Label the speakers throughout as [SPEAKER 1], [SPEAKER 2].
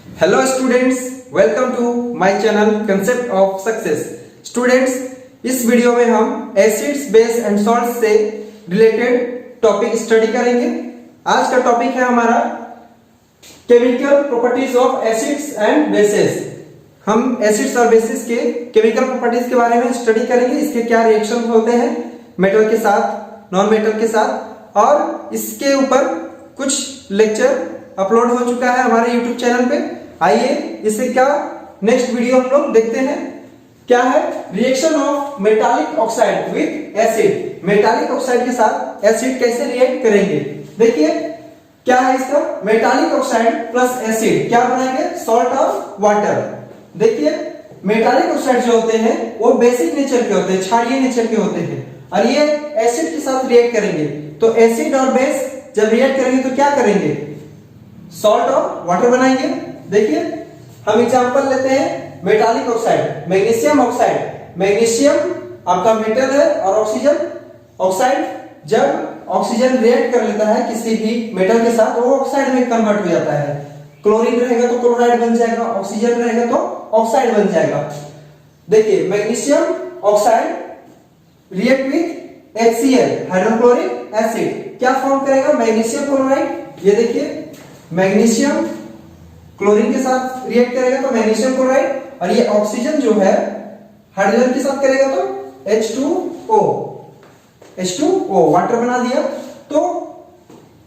[SPEAKER 1] Hello students, welcome to my channel concept of success. Students, इस video में हम acids, base and salts से related topic study करेंगे। आज का टॉपिक है हमारा chemical properties of acids and bases. हम एसिड्स और बेसिस के केमिकल प्रॉपर्टीज के बारे में स्टडी करेंगे। इसके क्या रिएक्शन होते हैं मेटल के साथ, नॉन मेटल के साथ, और इसके ऊपर कुछ लेक्चर अपलोड हो चुका है हमारे YouTube चैनल पे। आइए इससे क्या नेक्स्ट वीडियो हम लोग देखते हैं। क्या है? Reaction of metallic oxide with acid. Metallic oxide के साथ एसिड कैसे रिएक्ट करेंगे। देखिए क्या है इसका, मेटालिक ऑक्साइड प्लस एसिड क्या बनाएंगे, सॉल्ट और वाटर। देखिए मेटालिक ऑक्साइड जो होते हैं वो बेसिक नेचर के होते हैं, क्षारीय नेचर के होते हैं, और ये एसिड के साथ रिएक्ट करेंगे। तो एसिड और बेस जब रिएक्ट करेंगे तो क्या करेंगे, सॉल्ट और वाटर बनाएंगे। देखिए हम एग्जांपल लेते हैं metallic oxide, magnesium oxide. Magnesium आपका मेटल है और ऑक्सीजन ऑक्साइड। जब ऑक्सीजन रिएक्ट कर लेता है किसी भी मेटल के साथ, वो ऑक्साइड में कन्वर्ट हो जाता है। क्लोरीन रहेगा तो क्लोराइड बन जाएगा, ऑक्सीजन रहेगा तो ऑक्साइड बन जाएगा। देखिए magnesium oxide react with HCl, hydrochloric acid, क्या फॉर्म करेगा, मैग्नीशियम क्लोराइड। ये देखिए मैग्नीशियम क्लोरीन के साथ रिएक्ट करेगा तो मैग्नीशियम क्लोराइड, और ये ऑक्सीजन जो है हाइड्रोजन के साथ करेगा तो H2O वाटर बना दिया। तो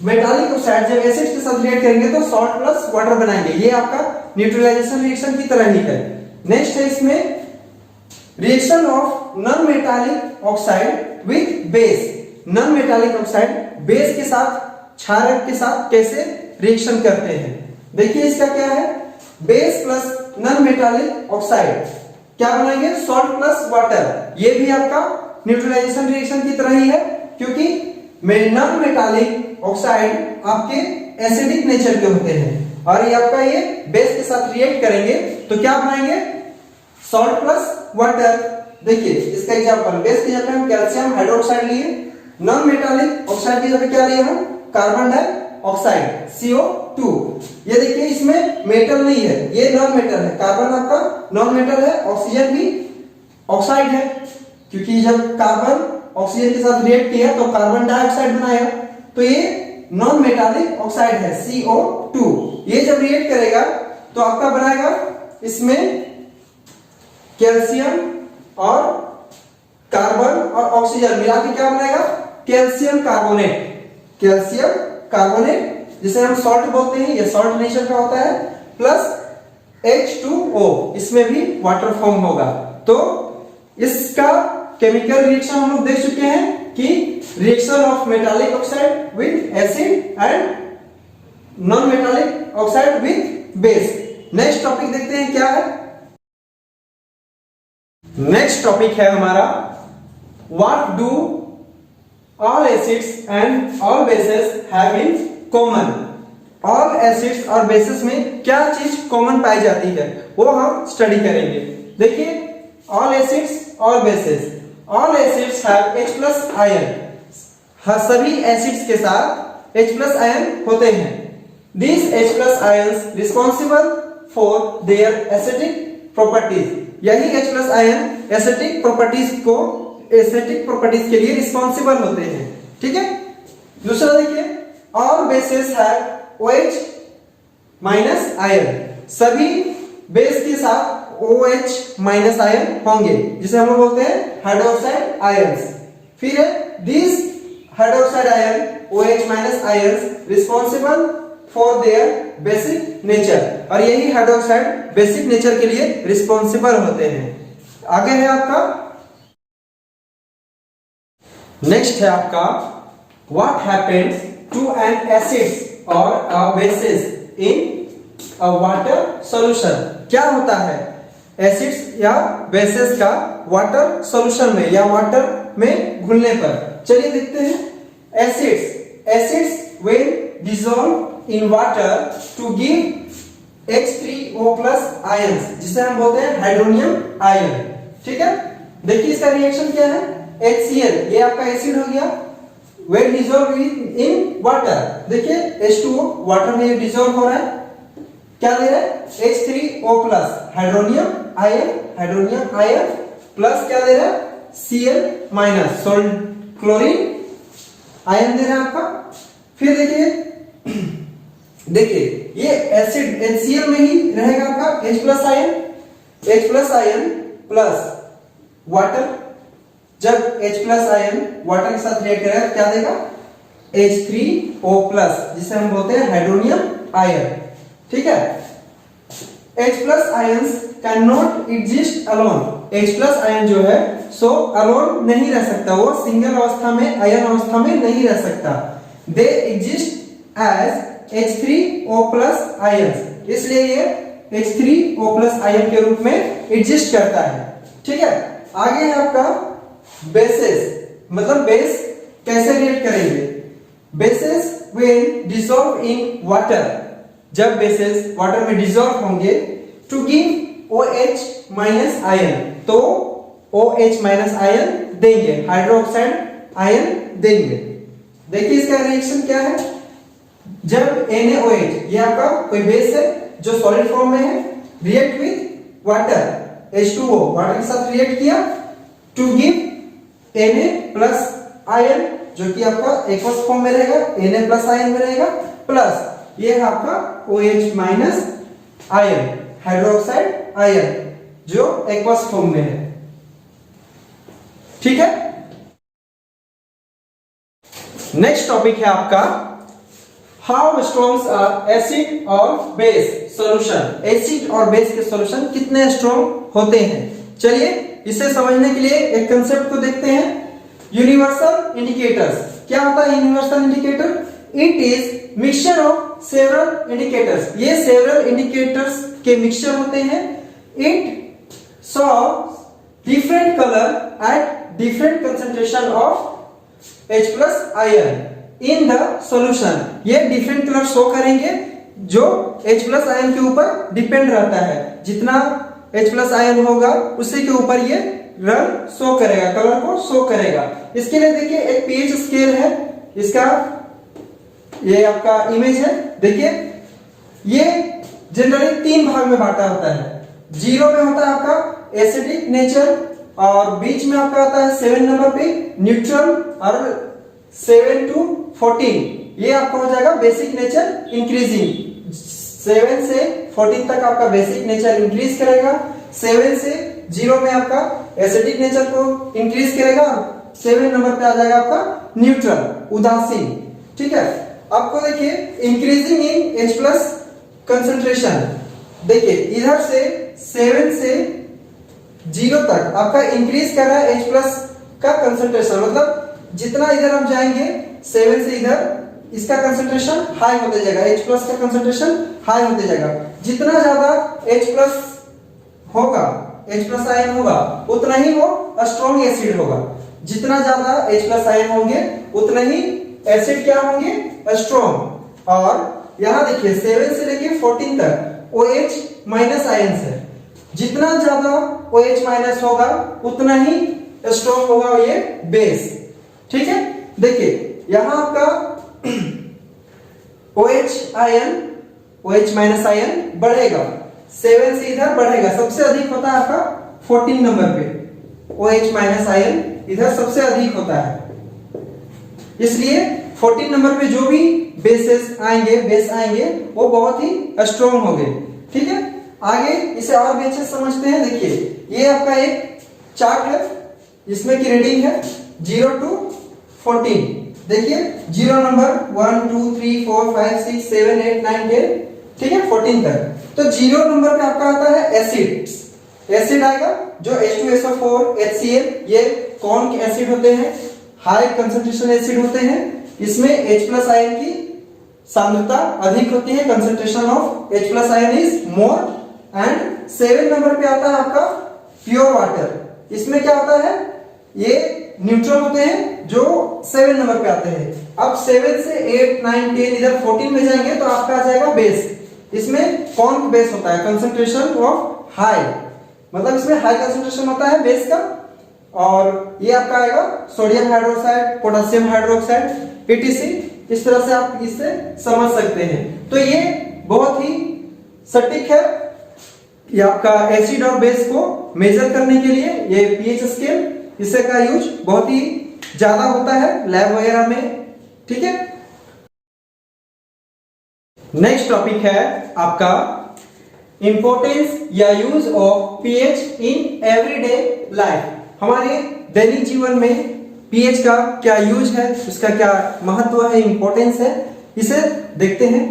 [SPEAKER 1] मेटालिक ऑक्साइड जब एसिड के साथ रिएक्ट करेंगे तो सॉल्ट प्लस वाटर बनाएंगे। ये आपका न्यूट्रलाइजेशन रिएक्शन की तरह ही है। नेक्स्ट है इसमें reaction of non metallic oxide with base. Non metallic oxide base के साथ, क्षारक के साथ कैसे रिएक्शन करते हैं। देखिए इसका क्या है, base plus non metallic oxide क्या बनाएंगे, सॉल्ट प्लस वाटर। ये भी आपका न्यूट्रलाइजेशन रिएक्शन की तरह ही है, क्योंकि नॉन मेटालिक ऑक्साइड आपके एसिडिक नेचर के होते हैं, और ये आपका ये बेस के साथ रिएक्ट करेंगे तो क्या बनाएंगे, सॉल्ट प्लस वाटर। देखिए इसका एग्जांपल, बेस की जगह हम कैल्शियम हाइड्रोक्साइड लिए, नॉन मेटालिक ऑक्साइड की जगह क्या लिए हम, कार्बन डाइऑक्साइड CO2। ये देखिए इसमें मेटल नहीं है, ये नॉन मेटल है। कार्बन आपका नॉन मेटल है, ऑक्सीजन भी ऑक्साइड है, क्योंकि जब कार्बन ऑक्सीजन के साथ रिएक्ट किया तो कार्बन डाइऑक्साइड बनाया, तो ये नॉन मेटालिक ऑक्साइड है CO2। ये जब रिएक्ट करेगा तो आपका बनाएगा इसमें कैल्शियम और कार्बन और ऑक्सीजन मिला के क्या बनाएगा, कैल्शियम कार्बोनेट। कैल्शियम कार्बोनेट जिसे हम सॉल्ट बोलते हैं, ये सॉल्ट नेचर का होता है, प्लस H2O, इसमें भी वाटर फॉर्म होगा। तो इसका केमिकल रिएक्शन हम लोग देख चुके हैं कि reaction of metallic oxide with acid and non metallic oxide with base. Next topic देखते हैं क्या है। नेक्स्ट टॉपिक है हमारा what do all acids and all bases have in common। all acids और bases में क्या चीज कॉमन पाई जाती है वो हम स्टडी करेंगे। देखिए all acids और bases, all acids have H+ ion। सभी एसिड्स के साथ H+ ion होते हैं। these H+ ions responsible for their acidic properties। यही H+ ion एसिडिक प्रॉपर्टीज के लिए रिस्पॉन्सिबल होते हैं। ठीक है। दूसरा देखिए, all bases have OH- ion. सभी बेस के साथ OH- आयन होंगे, जिसे हम लोग बोलते हैं हाइड्रोक्साइड आयंस। फिर है this hydroxide ion OH- ions responsible for their basic nature, और यही हाइड्रोक्साइड बेसिक नेचर के लिए रिस्पॉन्सिबल होते हैं। आगे है आपका नेक्स्ट है आपका what happens to an acids और a bases in a water solution. क्या होता है एसिड्स या बेसिस का वाटर सॉल्यूशन में या वाटर में घुलने पर। चलिए देखते हैं। Acids when dissolve in water to give H3O+ ions, जिसे हम बोलते हैं हाइड्रोनियम आयन। ठीक है। देखिए इसका रिएक्शन क्या है, HCl, ये आपका एसिड हो गया, when dissolved in water। देखिए H2O वाटर में डिसॉल्व हो रहा है, क्या दे रहा है H3O plus hydronium ion plus क्या दे रहा है Cl माइनस क्लोरीन आयन दे रहा है आपका। फिर देखिए ये एसिड NCl में ही रहेगा आपका H plus ion plus water. जब H प्लस आयन वाटर के साथ रिएक्ट करेगा क्या देगा H3O प्लस, जिसे हम बोलते हैं हाइड्रोनियम आयन। ठीक है, H plus ions can not exist alone. H plus ion जो है सो अलोन नहीं रह सकता, वो सिंगल अवस्था में आयन अवस्था में नहीं रह सकता। They exist as H3O plus ions, इसलिए ये H3O प्लस आयन के रूप में एग्जिस्ट करता है। ठीक है, आगे है आपका बेसेस, मतलब बेस कैसे रिएक्ट करेंगे। Bases will dissolve in water, जब बेसेस वाटर में डिसॉल्व होंगे to give OH minus ion, तो OH माइनस आयन देंगे, हाइड्रोक्साइड आयन देंगे। देखिए इसका रिएक्शन क्या है। जब NaOH, ये आपका कोई बेस है जो सॉलिड फॉर्म में है, react with water H2O, water के साथ रिएक्ट किया to give Na plus ion, जो कि आपका एक्वस फॉर्म में रहेगा, Na प्लस आयन में रहेगा, प्लस ये है आपका OH minus ion, hydroxide ion, जो एक्वस फॉर्म में है। ठीक है, नेक्स्ट टॉपिक है आपका हाउ स्ट्रॉन्ग आर एसिड और बेस सॉल्यूशन। एसिड और बेस के सॉल्यूशन कितने स्ट्रॉन्ग होते हैं। चलिए इसे समझने के लिए एक कंसेप्ट को देखते हैं। यूनिवर्सल इंडिकेटर्स, क्या होता है universal indicator. It is mixture of several indicators, ये सेवरल इंडिकेटर्स के मिक्सचर होते हैं। It show different colour at different concentration of H plus ion in the solution, ये डिफरेंट कलर शो करेंगे जो H प्लस आयन के ऊपर depend रहता है। जितना H प्लस आयन होगा उसी के ऊपर ये रंग शो करेगा, कलर को शो करेगा। इसके लिए देखिए एक pH स्केल है, इसका ये आपका इमेज है। देखिए ये जनरली 3 भाग में बांटा होता है। 0 में होता है आपका एसिडिक नेचर, और बीच में आपका आता है 7 नंबर पे न्यूट्रल, और 7 to 14 ये आपका हो जाएगा बेसिक नेचर इंक्रीजिंग। 7 से 14 तक आपका बेसिक नेचर इंक्रीज करेगा। 7 से 0 में आपका एसिडिक नेचर को इंक्रीज करेगा, 7 नंबर पे आ जाएगा आपका न्यूट्रल, उदासीन। ठीक है, आपको देखिए increasing in H plus concentration, देखिए इधर से 7 से 0 तक आपका इंक्रीज कर रहा है H प्लस का कंसंट्रेशन, मतलब जितना इधर हम जाएंगे 7 से इधर इसका कंसंट्रेशन हाई होते जाएगा, H प्लस का कंसंट्रेशन हाई होते जाएगा। जितना ज्यादा H प्लस होगा, H प्लस आयन होगा, उतना ही वो स्ट्रॉन्ग एसिड होगा। जितना ज्यादा H प्लस आयन होंगे उतना ही एसिड क्या होंगे स्ट्रॉन्ग। और यहां देखिए 7 से लेके 14 तक OH माइनस आयन है, जितना ज्यादा OH माइनस होगा उतना ही स्ट्रॉन्ग होगा ये बेस। ठीक है, देखिए यहां आपका OH ion, OH minus ion बढ़ेगा, 7 से इधर बढ़ेगा, सबसे अधिक होता है आपका 14 नंबर पे OH माइनस आयन इधर सबसे अधिक होता है। इसलिए 14 नंबर पे जो भी बेस आएंगे वो बहुत ही स्ट्रॉन्ग होंगे। ठीक है, आगे इसे और भी अच्छे समझते हैं। देखिए ये आपका एक चार्ट है, इसमें की रीडिंग है 0 to 14। देखिए 0 नंबर 1 2 3 4 5 6 7 8 9 10, ठीक है 14 तक। तो 0 नंबर पे आपका आता है एसिड आएगा, जो H2SO4 HCl, ये कौन के एसिड होते हैं, हाई कंसंट्रेशन एसिड होते हैं। इसमें H प्लस आयन की सांद्रता अधिक होती है, concentration of H plus ion is more. And 7 number पे आता है आपका प्योर वाटर, इसमें क्या होता है, ये न्यूट्रल होते हैं जो 7 नंबर पे आते हैं। अब 7 से 8 9 10 इधर 14 में जाएंगे तो आपका आ जाएगा बेस। इसमें कौन बेस होता है, कंसंट्रेशन ऑफ हाई, मतलब इसमें हाई कंसंट्रेशन होता है बेस का। और ये आपका आएगा sodium hydroxide, potassium hydroxide, etc। इस तरह से आप इससे समझ सकते हैं। तो ये बहुत ही सटीक है। ये आपका एसिड और बेस को मेजर करने के लिए ये पीएच स्केल, इसे का यूज बहुत ही ज्यादा होता है लैब वगैरह में, ठीक है। नेक्स्ट टॉपिक है आपका इंपॉर्टेंस या use of pH in everyday life. हमारे दैनिक जीवन में पीएच का क्या यूज है, उसका क्या महत्व है, इंपॉर्टेंस है, इसे देखते हैं।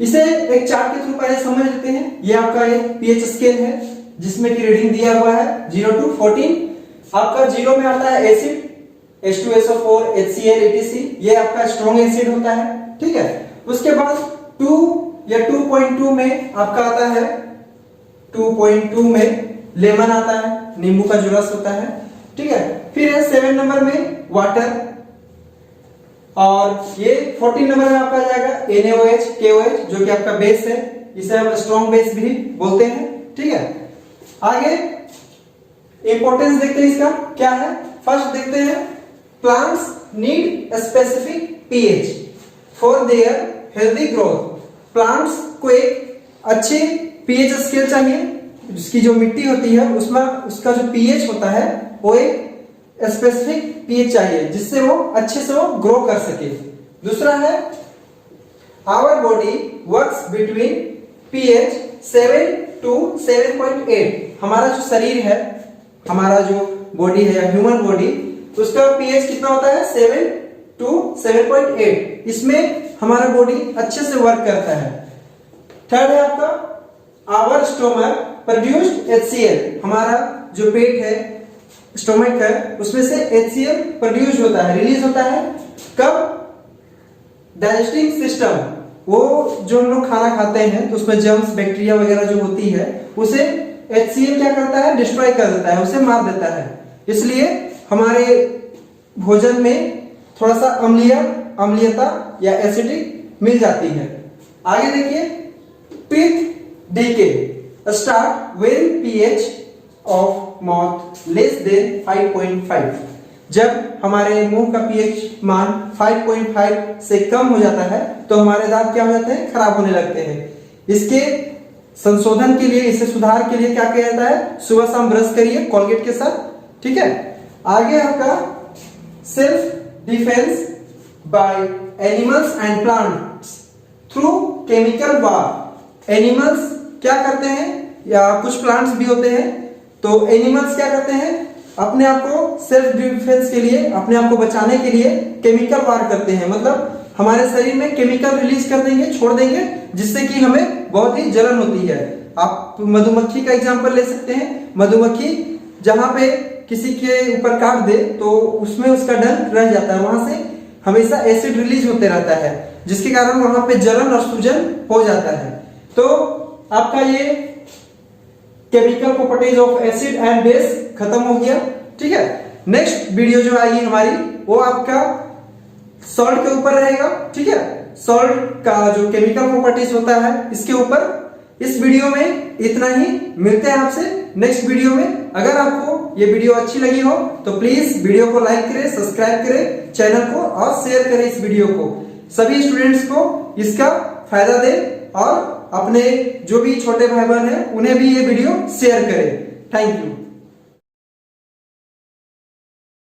[SPEAKER 1] इसे एक चार्ट के थ्रू पहले समझ लेते हैं। ये आपका एक पीएच स्केल है जिसमें की रीडिंग दिया हुआ है 0 to 14। आपका 0 में आता है एसिड H2SO4 HCl etc, ये आपका स्ट्रॉन्ग एसिड होता है, ठीक है। उसके बाद 2 या 2.2 में आपका आता है 2.2 में लेमन आता है, नींबू का जो रस होता है, ठीक है। फिर है 7 नंबर में वाटर, और ये 14 नंबर में आपका जाएगा NaOH KOH जो कि आपका बेस है, इसे हम स्ट्रॉन्ग बेस भी बोलते हैं, ठीक है। आगे इंपॉर्टेंस देखते हैं इसका क्या है। फर्स्ट देखते हैं plants need specific pH for their healthy growth. Plants को एक अच्छे पीएच स्केल चाहिए, जिसकी जो मिट्टी होती है उसमें उसका जो पीएच होता है वो एक स्पेसिफिक पीएच चाहिए, जिससे वो अच्छे से वो ग्रो कर सके। दूसरा है our body works between pH 7 to 7.8। हमारा जो शरीर है, हमारा जो बॉडी है या ह्यूमन बॉडी, उसका पीएच कितना होता है 7 to 7.8। इसमें हमारा बॉडी अच्छे से वर्क करता है। थर्ड है आपका आवर स्टोमक प्रोड्यूस्ड HCl। हमारा जो पेट है, स्टोमक है, उसमें से HCl प्रोड्यूस होता है, रिलीज होता है। कब? डाइजेस्टिंग सिस्टम, वो जो हम लोग खाना खाते हैं तो उसमें जर्म्स बैक्टीरिया वगैरह जो होती है उसे HCl क्या करता है, डिस्ट्रॉय कर देता है, उसे मार देता है। इसलिए हमारे भोजन में थोड़ा सा अम्लीयता या एसिडिक मिल जाती है। आगे देखिए teeth decay start when pH of mouth less than 5.5। जब हमारे मुंह का पीएच मान 5.5 से कम हो जाता है तो हमारे दांत क्या हो जाते हैं, खराब होने लगते हैं। इसके संशोधन के लिए, इसे सुधार के लिए क्या किया जाता है, सुबह शाम ब्रश करिए कोलगेट के साथ, ठीक है। आगे आपका self defence by animals and plants through chemical war. Animals क्या करते हैं, या कुछ प्लांट्स भी होते हैं, तो एनिमल्स क्या करते हैं, अपने आप को सेल्फ डिफेंस के लिए, अपने आप को बचाने के लिए केमिकल वार करते हैं। मतलब हमारे शरीर में केमिकल रिलीज कर देंगे, छोड़ देंगे, जिससे कि हमें बहुत ही जलन होती है। आप मधुमक्खी का एग्जांपल ले सकते हैं। मधुमक्खी जहां पे किसी के ऊपर काट दे तो उसमें उसका डंक रह जाता है, वहां से हमेशा एसिड रिलीज होते रहता है, जिसके कारण वहां पे जलन और सूजन हो जाता है। तो आपका ये chemical properties of acid and base खत्म हो गया, ठीक है। नेक्स्ट वीडियो जो आएगी हमारी वो आपका सॉल्ट के ऊपर रहेगा, ठीक है। सॉल्ट का जो केमिकल प्रॉपर्टीज होता है इसके ऊपर। इस वीडियो में इतना ही, मिलते हैं आपसे नेक्स्ट वीडियो में। अगर आपको ये वीडियो अच्छी लगी हो तो प्लीज वीडियो को लाइक करें, सब्सक्राइब करें चैनल को और शेयर करें इस वीडियो को। सभी स्टूडेंट्स को इसका फायदा दें और अपने जो भी छोटे भाई बहन हैं उन्हें भी ये वीडियो शेयर करें। Thank you.